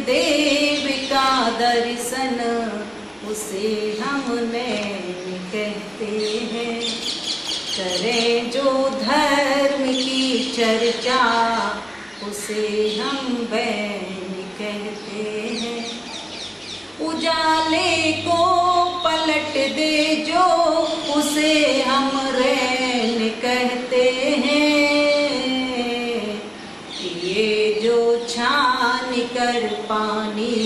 देव का दर्शन उसे हम नैन कहते हैं। करें जो धर्म की चर्चा उसे हम बैन कहते हैं। उजाले को पलट दे जो उसे हम रैन कहते हैं। ये जो छान कर पानी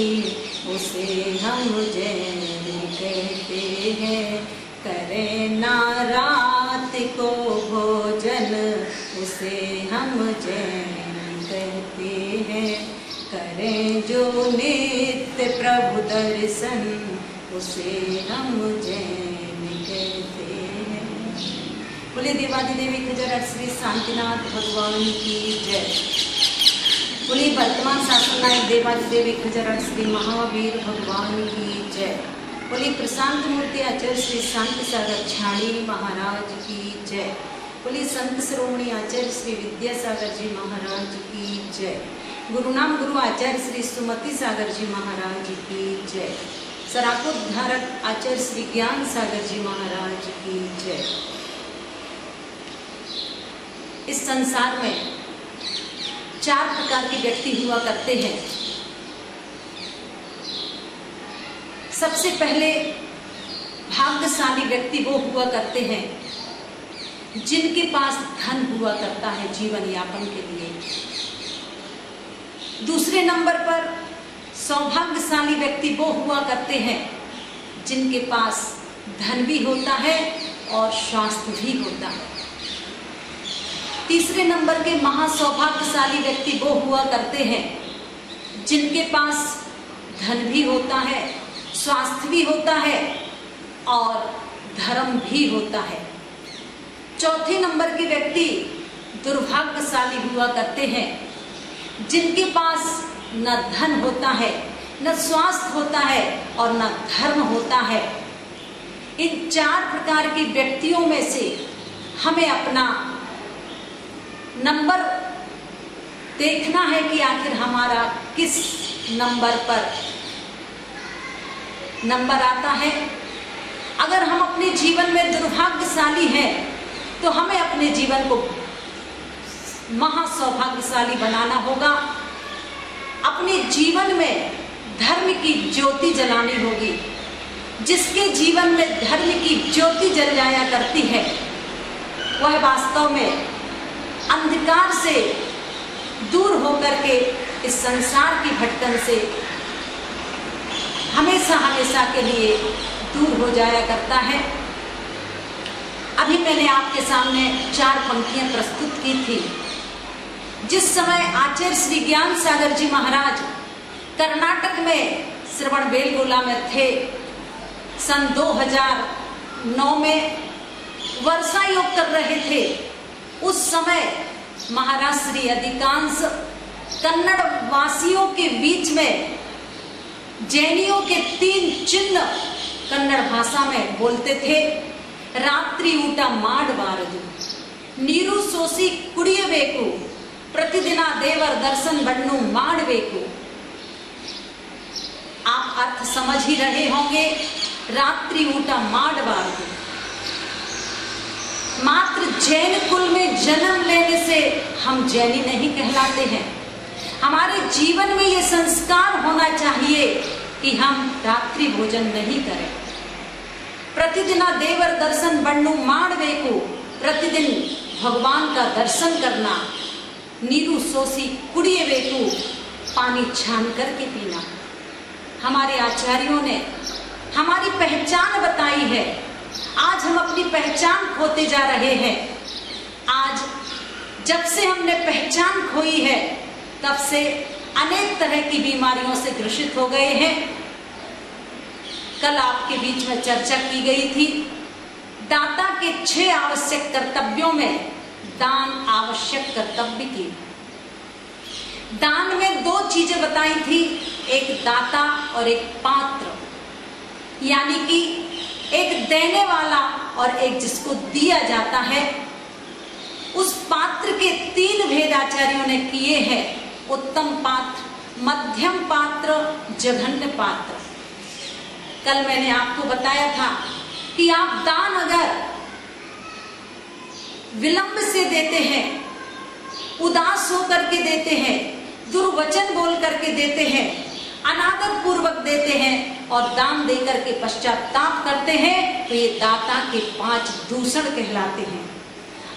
उसे हम जैन कहते हैं। करें ना रात को भोजन उसे हम जैन कहते हैं। करें जो नित्य प्रभु दर्शन उसे हम जैन कहते हैं। बोले देवादिदेवी खजर श्री शांतिनाथ भगवान की जय। बोले वर्तमान शासन नायक देवादिदेवी खजर श्री महावीर भगवान की जय। बोले प्रशांत मूर्ति आचार्य श्री शांति सागर छाणी महाराज की जय। बोले संत श्रोमणी आचार्य श्री विद्यासागर जी महाराज की जय। गुरुनाम गुरु आचार्य श्री सुमति सागर जी महाराज की जय। सराकोद्धारक आचार्य श्री ज्ञान सागर जी महाराज की जय। इस संसार में 4 प्रकार के व्यक्ति हुआ करते हैं। सबसे पहले भाग्यशाली व्यक्ति वो हुआ करते हैं जिनके पास धन हुआ करता है जीवन यापन के लिए। दूसरे नंबर पर सौभाग्यशाली व्यक्ति वो हुआ करते हैं जिनके पास धन भी होता है और स्वास्थ्य भी होता है। तीसरे नंबर के महासौभाग्यशाली व्यक्ति वो हुआ करते हैं जिनके पास धन भी होता है, स्वास्थ्य भी होता है और धर्म भी होता है। चौथे नंबर के व्यक्ति दुर्भाग्यशाली हुआ करते हैं जिनके पास न धन होता है, न स्वास्थ्य होता है और न धर्म होता है। इन 4 प्रकार के व्यक्तियों में से हमें अपना नंबर देखना है कि आखिर हमारा किस नंबर पर नंबर आता है। अगर हम अपने जीवन में दुर्भाग्यशाली हैं तो हमें अपने जीवन को महासौभाग्यशाली बनाना होगा। अपने जीवन में धर्म की ज्योति जलानी होगी। जिसके जीवन में धर्म की ज्योति जल जाया करती है वह वास्तव में अंधकार से दूर होकर के इस संसार की भटकन से हमेशा हमेशा के लिए दूर हो जाया करता है। अभी मैंने आपके सामने 4 पंक्तियां प्रस्तुत की थी। जिस समय आचार्य श्री ज्ञान सागर जी महाराज कर्नाटक में श्रवणबेलगोला में थे, सन 2009 में वर्षा योग कर रहे थे। उस समय महाराष्ट्री अधिकांश कन्नड़ वासियों के बीच में जैनियों के 3 चिन्ह कन्नड़ भाषा में बोलते थे। रात्रि ऊಟ ಮಾಡಬಾರದು, ನೀರು ಸೋಸಿ ಕುಡಿಯಬೇಕು, प्रतिदिन देवर दर्शन बन्नु ಮಾಡಬೇಕು। आप अर्थ समझ ही रहे होंगे। रात्रि ऊಟ ಮಾಡಬಾರದು मात्र जैन कुल में जन्म लेने से हम जैनी नहीं कहलाते हैं। हमारे जीवन में ये संस्कार होना चाहिए कि हम रात्रि भोजन नहीं करें। प्रतिदिन देवर दर्शन बन्नु ಮಾಡಬೇಕು, प्रतिदिन भगवान का दर्शन करना। नीरू सोसी कुड़िएबेकु, पानी छान करके पीना। हमारे आचार्यों ने हमारी पहचान बताई है। आज हम अपनी पहचान खोते जा रहे हैं। आज जब से हमने पहचान खोई है तब से अनेक तरह की बीमारियों से ग्रसित हो गए हैं। कल आपके बीच में चर्चा की गई थी दाता के 6 आवश्यक कर्तव्यों में दान आवश्यक कर्तव्य की। दान में 2 चीजें बताई थी, एक दाता और एक पात्र, यानी कि एक देने वाला और एक जिसको दिया जाता है। उस पात्र के 3 भेद आचार्यों ने किए हैं। उत्तम पात्र, मध्यम पात्र, जघन्य पात्र। कल मैंने आपको बताया था कि आप दान अगर विलंब से देते हैं, उदास होकर के देते हैं, दुर्वचन बोल करके देते हैं, अनादर पूर्वक देते हैं और दान देकर के पश्चाताप करते हैं, तो ये दाता के 5 दूषण कहलाते हैं।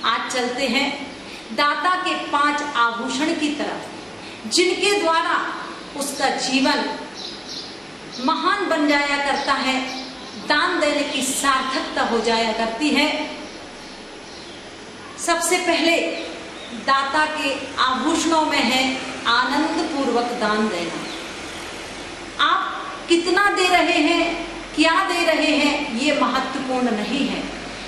आज चलते हैं दाता के 5 आभूषण की तरफ, जिनके द्वारा उसका जीवन महान बन जाया करता है, दान देने की सार्थकता हो जाया करती है। सबसे पहले दाता के आभूषणों में है आनंद पूर्वक दान देना। आप कितना दे रहे हैं, क्या दे रहे हैं, ये महत्वपूर्ण नहीं है,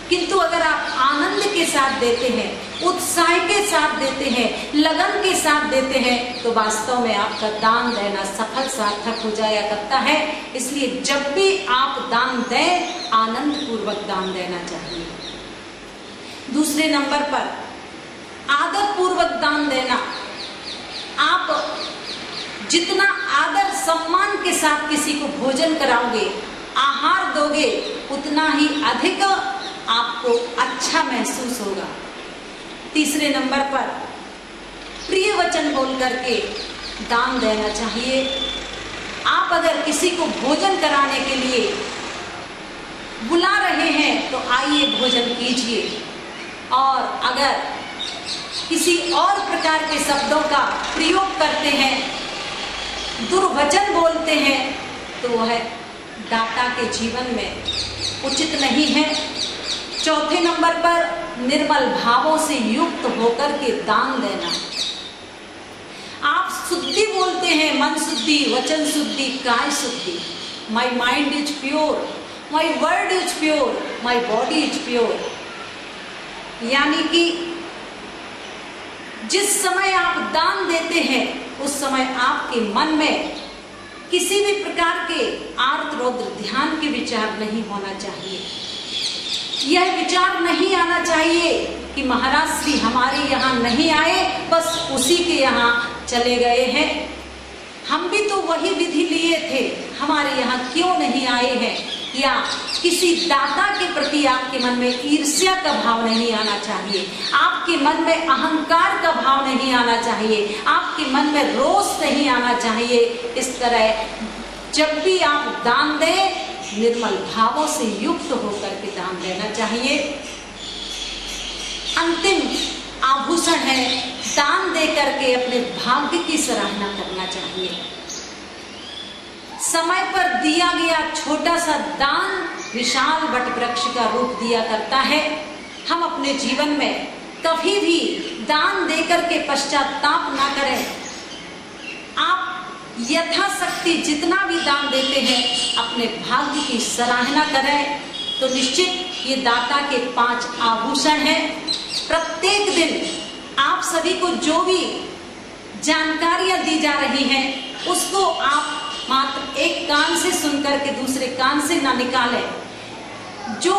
किंतु अगर आप आनंद के साथ देते हैं, उत्साह के साथ देते हैं, लगन के साथ देते हैं, तो वास्तव में आपका दान देना सफल सार्थक हो जाया करता है। इसलिए जब भी आप दान दें, आनंद पूर्वक दान देना चाहिए। दूसरे नंबर पर आदर पूर्वक दान देना। आप जितना आदर सम्मान के साथ किसी को भोजन कराओगे, आहार दोगे, उतना ही अधिक आपको अच्छा महसूस होगा। तीसरे नंबर पर प्रिय वचन बोल करके दान देना चाहिए। आप अगर किसी को भोजन कराने के लिए बुला रहे हैं तो आइए भोजन कीजिए, और अगर किसी और प्रकार के शब्दों का प्रयोग करते हैं, दुर्वचन बोलते हैं, तो वह दाता के जीवन में उचित नहीं है। चौथे नंबर पर निर्मल भावों से युक्त होकर के दान देना। आप शुद्धि बोलते हैं, मन शुद्धि, वचन शुद्धि, काय शुद्धि। My mind is pure, my word is pure, my body is pure. यानी कि जिस समय आप दान देते हैं, उस समय आपके मन में किसी भी प्रकार के आर्त रौद्र ध्यान के विचार नहीं होना चाहिए। यह विचार नहीं आना चाहिए कि महाराज श्री हमारे यहाँ नहीं आए, बस उसी के यहाँ चले गए हैं, हम भी तो वही विधि लिए थे, हमारे यहाँ क्यों नहीं आए हैं। या किसी दाता के प्रति आपके मन में ईर्ष्या का भाव नहीं आना चाहिए, आपके मन में अहंकार का भाव नहीं आना चाहिए, आपके मन में रोष नहीं आना चाहिए। इस तरह जब भी आप दान दें, निर्मल भावों से युक्त होकर के दान देना चाहिए। अंतिम आभूषण है दान दे करके अपने भाग्य की सराहना करना चाहिए। समय पर दिया गया छोटा सा दान विशाल वट वृक्ष का रूप दिया करता है। हम अपने जीवन में कभी भी दान देकर के पश्चाताप ना करें। आप यथाशक्ति जितना भी दान देते हैं, अपने भाग्य की सराहना करें, तो निश्चित ये दाता के 5 आभूषण हैं। प्रत्येक दिन आप सभी को जो भी जानकारियां दी जा रही हैं, उसको आप मात्र एक कान से सुनकर के दूसरे कान से ना निकालें। जो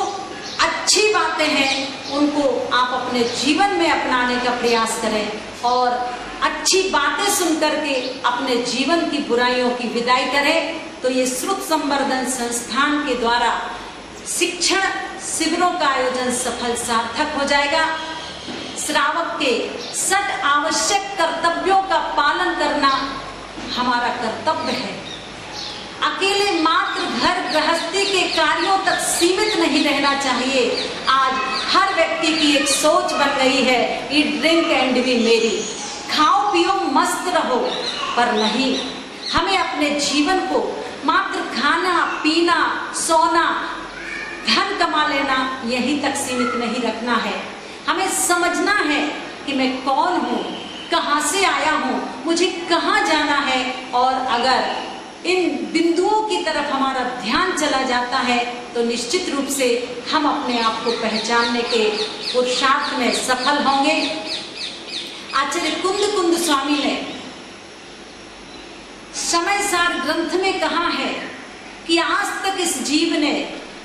अच्छी बातें हैं उनको आप अपने जीवन में अपनाने का प्रयास करें, और अच्छी बातें सुनकर के अपने जीवन की बुराइयों की विदाई करें। तो ये श्रुत संवर्धन संस्थान के द्वारा शिक्षण शिविरों का आयोजन सफल सार्थक हो जाएगा। श्रावक के 6 आवश्यक कर्तव्यों का पालन करना हमारा कर्तव्य है। अकेले मात्र घर गृहस्थी के कार्यों तक सीमित नहीं रहना चाहिए। आज हर व्यक्ति की एक सोच बन गई है, ईट ड्रिंक एंड बी मेरी, खाओ पियो मस्त रहो। पर नहीं, हमें अपने जीवन को मात्र खाना पीना सोना धन कमा लेना यहीं तक सीमित नहीं रखना है। हमें समझना है कि मैं कौन हूँ, कहाँ से आया हूँ, मुझे कहाँ जाना है। और अगर इन बिंदुओं की तरफ हमारा ध्यान चला जाता है, तो निश्चित रूप से हम अपने आप को पहचानने के पुरुषार्थ में सफल होंगे। आचार्य कुंद स्वामी ने समय सार ग्रंथ में कहा है कि आज तक इस जीव ने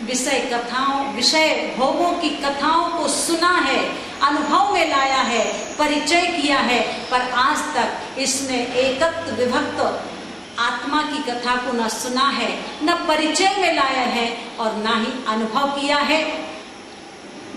विषय भोगों की कथाओं को सुना है अनुभव में लाया है, परिचय किया है, पर आज तक इसने एकत्व विभक्त आत्मा की कथा को न सुना है, न परिचय में लाया है और न ही अनुभव किया है।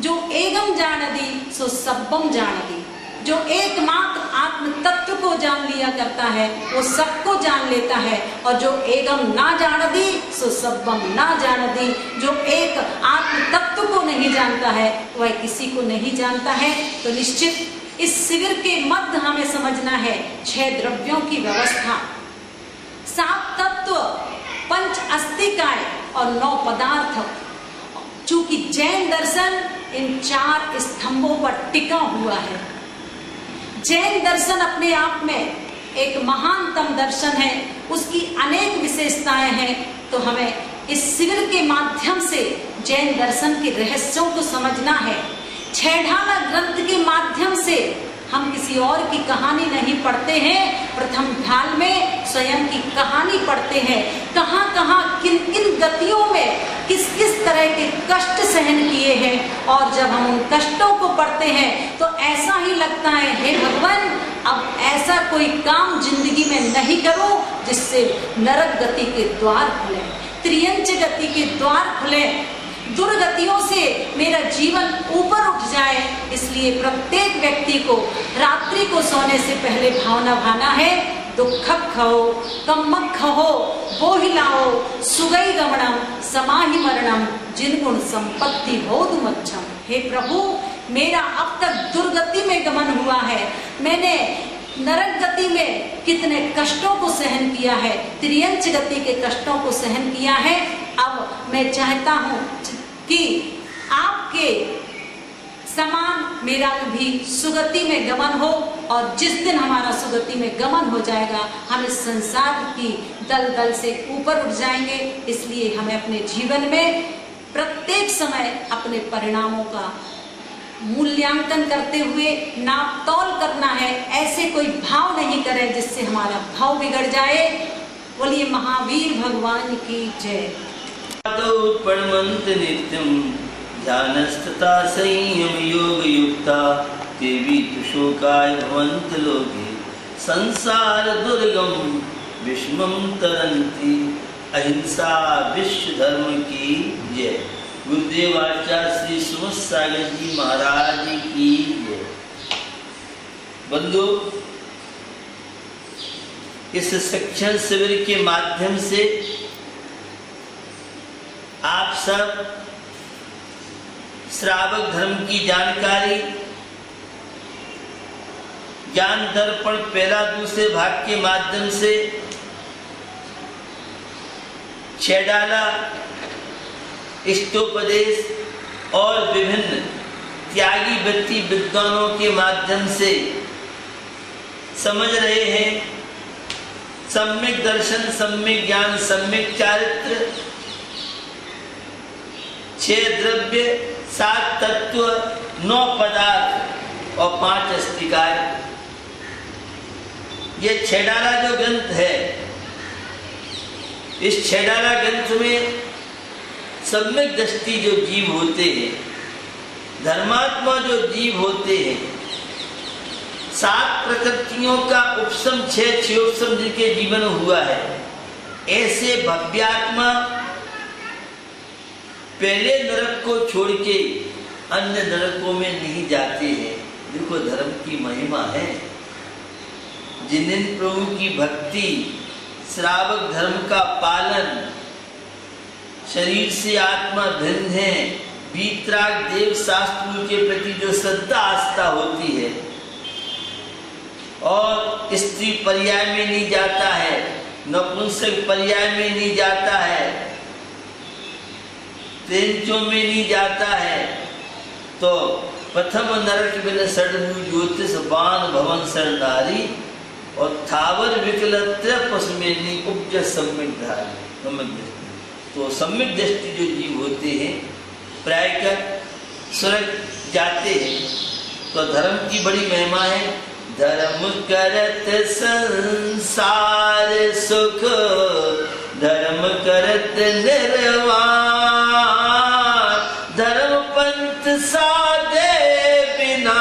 जो एगम जानदी सो सब्बम जानदी, जो एकमात्र आत्म तत्व को जान लिया करता है वो सबको जान लेता है, और जो एगम ना जानदी सो सब्बम ना जानदी, जो एक आत्म तत्व को नहीं जानता है वह किसी को नहीं जानता है। तो निश्चित इस शिविर के मध्य हमें समझना है 6 द्रव्यों की व्यवस्था, 7 तत्व, 5 अस्तिकाय और 9 पदार्थ। चूंकि जैन दर्शन इन 4 स्तंभों पर टिका हुआ है। जैन दर्शन अपने आप में एक महानतम दर्शन है, उसकी अनेक विशेषताएं हैं। तो हमें इस शिविर के माध्यम से जैन दर्शन के रहस्यों को समझना है। छेढ़ाला ग्रंथ के माध्यम से हम किसी और की कहानी नहीं पढ़ते हैं, प्रथम ढाल में स्वयं की कहानी पढ़ते हैं। कहाँ कहाँ किन किन गतियों में किस किस तरह के कष्ट सहन किए हैं, और जब हम उन कष्टों को पढ़ते हैं तो ऐसा ही लगता है हे भगवान, अब ऐसा कोई काम जिंदगी में नहीं करो जिससे नरक गति के द्वार खुले, त्रियंच गति के द्वार खुले, दुर्गतियों से मेरा जीवन ऊपर उठ जाए। इसलिए प्रत्येक व्यक्ति को रात्रि को सोने से पहले भावना भाना है, दुखक खहो कम्मक खहो बोहिलाओ सुगई गमनम समाहि मरणम जिनगुण संपत्ति हो दुमच्छम। हे प्रभु, मेरा अब तक दुर्गति में गमन हुआ है, मैंने नरक गति में कितने कष्टों को सहन किया है, त्रियंच गति के कष्टों को सहन किया है। अब मैं चाहता हूँ कि आपके समान मेरा भी सुगति में गमन हो, और जिस दिन हमारा सुगति में गमन हो जाएगा हम इस संसार की दलदल से ऊपर उठ जाएंगे। इसलिए हमें अपने जीवन में प्रत्येक समय अपने परिणामों का मूल्यांकन करते हुए नाप तौल करना है। ऐसे कोई भाव नहीं करें जिससे हमारा भाव बिगड़ जाए। बोलिए महावीर भगवान की जय। नित्यम ध्यानस्तथा संयम योग युक्ता देवी तुशोकाय भवन्त लोके संसार दुर्गम विषमम तरन्ति। अहिंसा विश्व धर्म की जय। गुरुदेव आचार्य श्री सुमत सागर जी महाराज की जय। बंधु, इस शिक्षण शिविर के माध्यम से आप सब श्रावक धर्म की जानकारी, ज्ञान दर्पण पहला दूसरे भाग के माध्यम से, छेड़ाला इष्टोपदेश और विभिन्न त्यागी व्यक्ति विद्वानों के माध्यम से समझ रहे हैं। सम्यक दर्शन, सम्यक ज्ञान, सम्यक चारित्र, 6 द्रव्य, 7 तत्व, 9 पदार्थ और 5 अस्तिकाय। ये छेड़ाला जो ग्रंथ है, इस छेड़ाला ग्रंथ में सम्यक दृष्टि जो जीव होते हैं, धर्मात्मा जो जीव होते हैं, 7 प्रकृतियों का उपशम, 6 उपशम जिनके जीवन हुआ है, ऐसे भव्यात्मा पहले नरक को छोड़ के अन्य नरकों में नहीं जाते हैं। देखो धर्म की महिमा है। जिन प्रभु की भक्ति, श्रावक धर्म का पालन, शरीर से आत्मा भिन्न है, वीतराग देव शास्त्रों के प्रति जो श्रद्धा आस्था होती है, और स्त्री पर्याय में नहीं जाता है, नपुंसक पर्याय में नहीं जाता है, तेंचों में नहीं जाता है, तो प्रथम नरक बिन सड़नु ज्योतिष बान भवन सरदारी, और थावर विकल पशुमेनी उपज सम्यक धारी। तो सम्यक दृष्टि जो जीव होते हैं प्रायः स्वर्ग जाते हैं। तो धर्म की बड़ी महिमा है। धर्म करत संसार सुख, धर्म करत निर्वाण, धर्म पंथ साधे बिना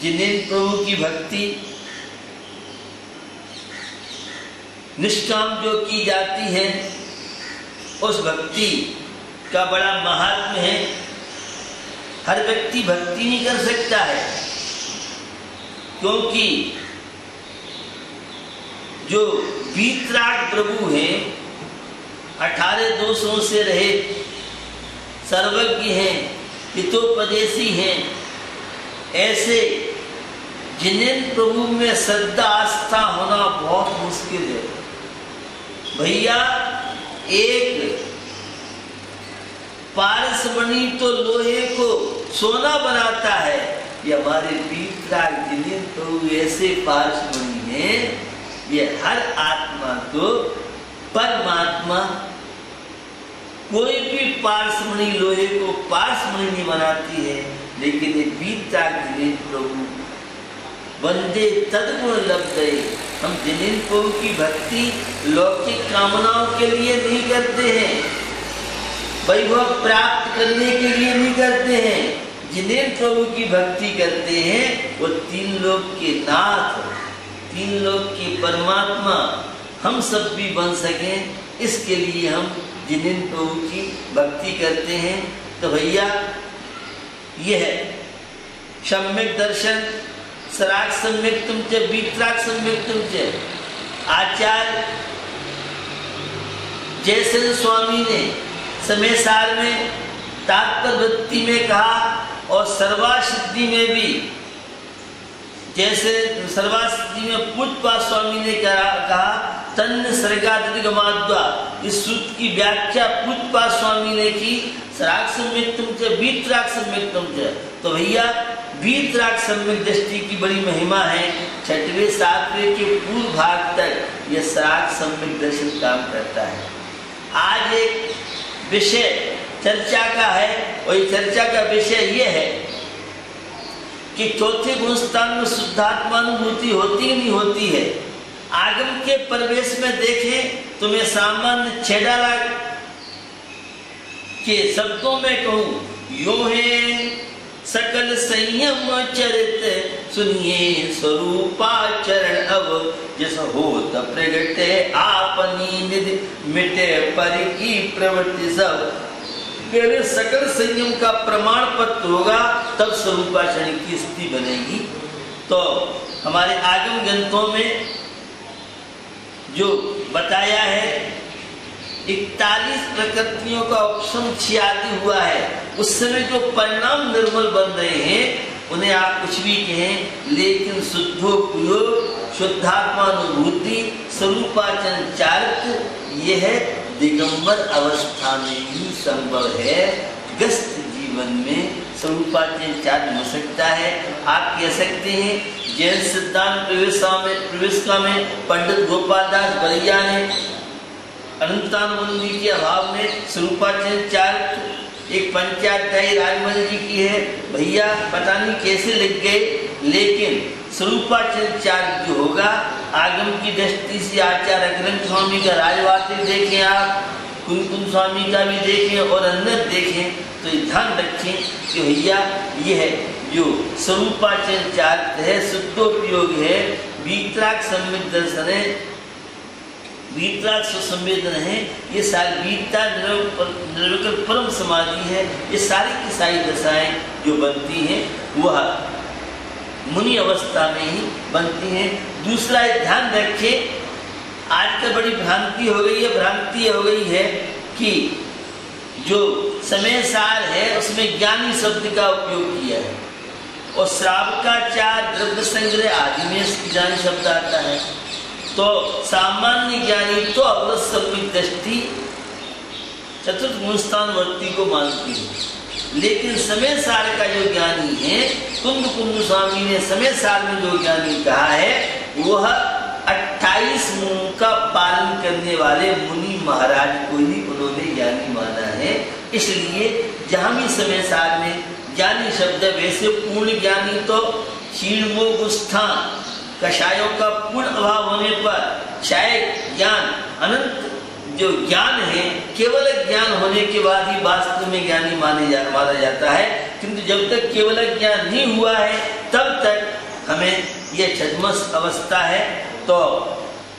जिनेन्द्र प्रभु की भक्ति निष्काम जो की जाती है, उस भक्ति का बड़ा महात्म्य है। हर व्यक्ति भक्ति नहीं कर सकता है, क्योंकि जो वीतराग प्रभु हैं, 18 दोषों से रहित, सर्वज्ञ हैं, हितोपदेशी हैं, ऐसे जिनेन्द्र प्रभु में श्रद्धा आस्था होना बहुत मुश्किल है। भैया, एक पारसमणि तो लोहे को सोना बनाता है, ये हमारे वीतराग जिनेन्द्र प्रभु ऐसे पारसमणि हैं, ये हर आत्मा को परमात्मा, कोई भी पारसमणि लोहे को पारसमणि नहीं बनाती है, लेकिन ये वीतराग जिनेन्द्र प्रभु वंदे तद्गुण लब्धे। हम जिनेन्द्र प्रभु की भक्ति लौकिक कामनाओं के लिए नहीं करते हैं, वैभव प्राप्त करने के लिए नहीं करते हैं। जिनेन्द्र प्रभु की भक्ति करते हैं, वो तीन लोक के नाथ, तीन लोक के परमात्मा हम सब भी बन सके, इसके लिए हम जिनेन्द्र प्रभु की भक्ति करते हैं। तो भैया, ये है सम्यक दर्शन, सराग सम्यक तुम चे, वीतराग सम्यक तुम चे। आचार्य जयसेन स्वामी ने समय सार में तात्पर्य वृत्ति में कहा, और सर्वासिद्धि में भी, जैसे सर्वासिद्धि में पूज्यपा स्वामी ने कहा तन्न सर्गादिगमाद्वा, इस सूत्र की व्याख्या पूज्यपा स्वामी ने की, सराग सम्यक तुम चे, वीतराग सम्यक तुम चे। तो भैया, वीतराग सम्यक दृष्टि की बड़ी महिमा है। 6वें 7वें के पूर्व भाग तक यह सराग सम्यक दर्शन काम करता है। आज एक विषय चर्चा का है, और ये चर्चा का विषय ये है कि चौथे गुण स्थान में शुद्धात्मानुभूति होती ही नहीं होती है। आगम के प्रवेश में देखें तो मैं सामान्य 6 डाला के शब्दों में कहूं, यो है सकल संयम चरित, सुनिए स्वरूपाचरण अब, जैसा हो तब प्रगटे आपनी निधि, मिटे पर की प्रवृत्ति सब। पहले सकल संयम का प्रमाण पत्र होगा, तब स्वरूपाचरण की स्थिति बनेगी। तो हमारे आगम ग्रंथों में जो बताया है, 41 प्रकृतियों का उपशम आदि हुआ है, उस समय जो परिणाम निर्मल बन रहे हैं, उन्हें आप कुछ भी कहें, लेकिन शुद्धोपयोग, शुद्धात्मानुभूति, स्वरूपाचरण चारित्र, यह है दिगंबर अवस्था में ही संभव है। गस्त जीवन में स्वरूपाचरण चारित्र हो सकता है। आप कह सकते हैं जैन सिद्धांत प्रवेशिका में पंडित गोपाल दास बलिया ने अनंतानुबंधी के अभाव में स्वरूपाचरण चारित्र एक पंचाध्यायी राजमल जी की है। भैया, पता नहीं कैसे लिख गए, लेकिन स्वरूपाचरण चारित्र जो होगा, आगम की दृष्टि से आचार्य अग्रंथ स्वामी का राजवार्तिक देखें, आप कुंकुम स्वामी का भी देखें और अन्य देखें, तो ध्यान रखें कि भैया ये है जो स्वरूपाचरण चारित्र है, शुद्धोपयोग है, वीतराग सम्यक दर्शन है, वीतराग सुसंवेदन है, ये सारी वीतता निर्विकल्प परम समाधि है। ये सारी की सारी दशाएं जो बनती हैं वह मुनि अवस्था में ही बनती हैं। दूसरा ध्यान रखें, आजकल बड़ी भ्रांति हो गई है, भ्रांति हो गई है कि जो समय सार है उसमें ज्ञानी शब्द का उपयोग किया है, और श्रावकाचार, द्रव्य संग्रह आदि में ज्ञानी शब्द आता है। तो सामान्य ज्ञानी तो अवरत सम्यक दृष्टि चतुर्थ गुणस्थानवर्ती को मानती है, लेकिन समय सार का जो ज्ञानी है, कुंद स्वामी ने समय सार में जो ज्ञानी कहा है, वह 28 गुणों का पालन करने वाले मुनि महाराज को ही उन्होंने ज्ञानी माना है। इसलिए जहां भी समय सार में ज्ञानी शब्द, वैसे पूर्ण ज्ञानी तो क्षीणमोगुस्थान कषायों का पूर्ण अभाव होने पर चाहे ज्ञान अनंत जो ज्ञान है, केवल ज्ञान होने के बाद ही वास्तव में ज्ञानी माना जाता है, किंतु जब तक केवल ज्ञान नहीं हुआ है, तब तक यह छद्मस अवस्था है। तो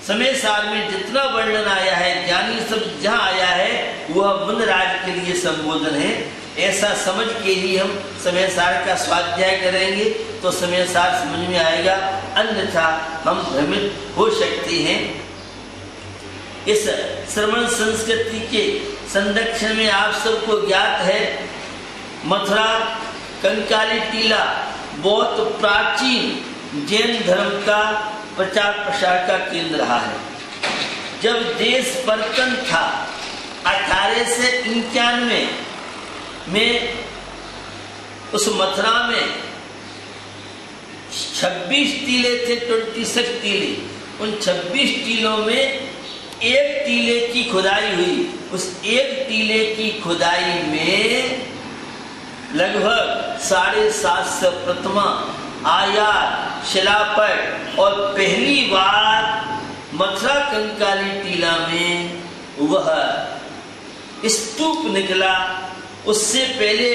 समय सार में जितना वर्णन आया है, ज्ञानी शब्द जहाँ आया है वह मनराज के लिए संबोधन है। ऐसा समझ के ही हम समय सार का स्वाध्याय करेंगे तो समय सार समझ में आएगा, अन्यथा हम भ्रमित हो सकते हैं। इस श्रवण संस्कृति के संरक्षण में आप सबको ज्ञात है, मथुरा कंकाली टीला बहुत प्राचीन जैन धर्म का प्रचार प्रसार का केंद्र रहा है। जब देश पलटन था 1891 में, उस मथुरा में 26 टीले थे, 26 टीले। उन 26 टीलों में एक टीले की खुदाई हुई। उस एक टीले की खुदाई में लगभग 750 प्रतिमा, आयात, शिलापट और पहली बार मथुरा कंकाली टीला में वह स्तूप निकला। उससे पहले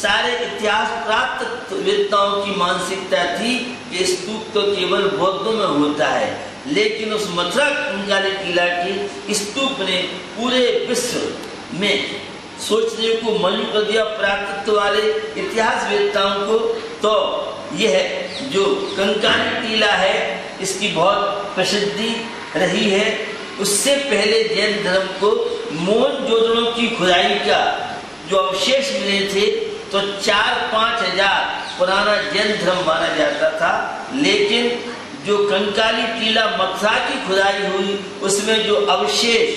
सारे इतिहास प्राप्त वेदताओं की मानसिकता थी कि स्तूप तो केवल बौद्धों में होता है, लेकिन उस मथुरा कंकाली टीला की स्तूप ने पूरे विश्व में सोचने को मजबूर कर दिया प्राकृत वाले इतिहास वेदताओं को। तो यह जो कंकाली टीला है इसकी बहुत प्रसिद्धि रही है। उससे पहले जैन धर्म को मोहनजोदड़ो की खुदाई का जो अवशेष मिले थे तो 4-5 हजार पुराना जैन धर्म माना जाता था, लेकिन जो कंकाली टीला मथुरा की खुदाई हुई उसमें जो अवशेष,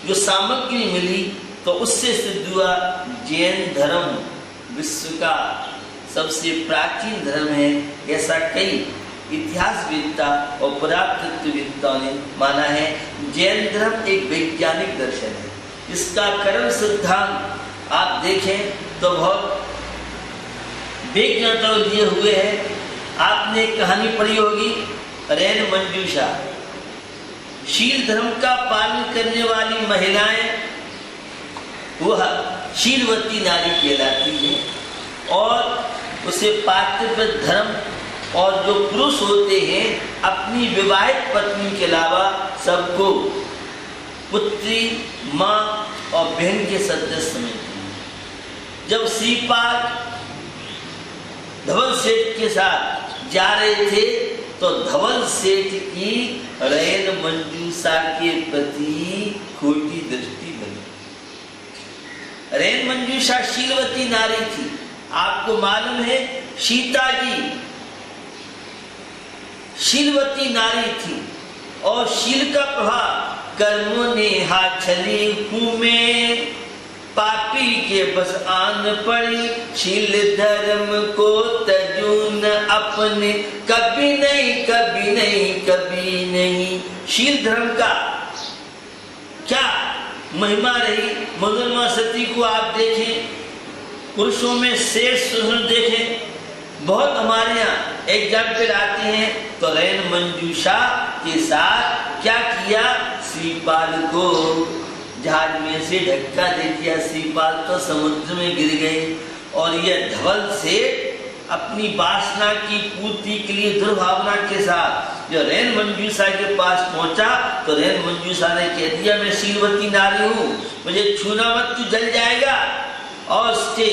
जो सामग्री मिली, तो उससे सिद्ध हुआ जैन धर्म विश्व का सबसे प्राचीन धर्म है। ऐसा कई इतिहासवेत्ता और पुरातत्ववेत्ताओं ने माना है। जैन धर्म एक वैज्ञानिक दर्शन है। इसका कर्म सिद्धांत आप देखें तो बहुत विज्ञता लिए हुए है। आपने कहानी पढ़ी होगी रैन मंजूषा। शील धर्म का पालन करने वाली महिलाएं वह शीलवती नारी कहलाती है, और उसे पातिव्य धर्म, और जो पुरुष होते हैं अपनी विवाहित पत्नी के अलावा सबको पुत्री, माँ और बहन के सदस्य समझते हैं। जब श्रीपाद धवल सेठ के साथ जा रहे थे तो धवल सेठ की रैन मंजूषा के प्रति खोटी दृष्टि बनी। रैन मंजूषा शीलवती नारी थी। आपको मालूम है सीता जी शीलवती नारी थी, और शील का प्रभाव कर्मों ने छली हूं में पापी के बस आन पड़ी। शील धर्म को तजून अपने कभी नहीं, कभी नहीं, कभी नहीं। शील धर्म का क्या महिमा रही। मनोरमा सती को आप देखें, पुरुषों में श्रेष्ठ देखें। बहुत हमारे यहाँ एग्जाम्पल आते हैं। तो रैन मंजूषा के साथ क्या किया, श्रीपाल को जहाज में से धक्का दे दिया। श्रीपाल तो समुद्र में गिर गए, और यह धवल से अपनी वासना की पूर्ति के लिए दुर्भावना के साथ जो रैन मंजूषा के पास पहुंचा, तो रैन मंजूषा ने कह दिया मैं शीलवती नारी हूँ, मुझे छूना मत, तू जल जाएगा। और उसके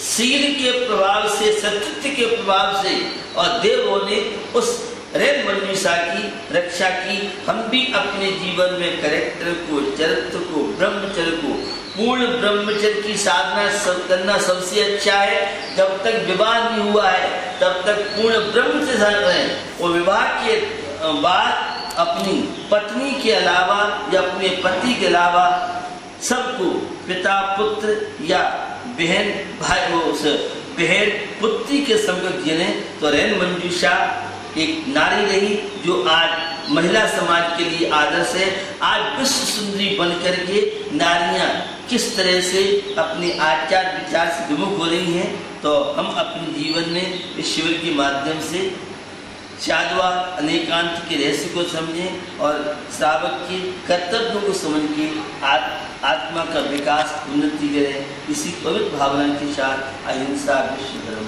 शील के प्रभाव से, सत्यत्व के प्रभाव से, और देवों ने उस रैन मंजूषा की रक्षा की। हम भी अपने जीवन में कैरेक्टर को, चरित्र को, ब्रह्मचर्य को, पूर्ण ब्रह्मचर्य की साधना करना सबसे अच्छा है। जब तक विवाह नहीं हुआ है तब तक पूर्ण ब्रह्मचर्य करें, और विवाह के बाद अपनी पत्नी के अलावा या अपने पति के अलावा सबको, पिता पुत्र या बहन भाई, वो बहन पुत्री के समकक्ष जिने। तो रैन मंजूषा एक नारी रही जो आज महिला समाज के लिए आदर्श है। आज विश्व सुंदरी बनकर के नारियां किस तरह से अपने आचार विचार से विमुख हो रही हैं। तो हम अपने जीवन में इस शिविर के माध्यम से साधवा अनेकांत के रहस्य को समझें और श्रावक के कर्तव्यों को समझ के आत्मा का विकास, उन्नति करें। इसी पवित्र भावना के साथ अहिंसा विश्व धर्म।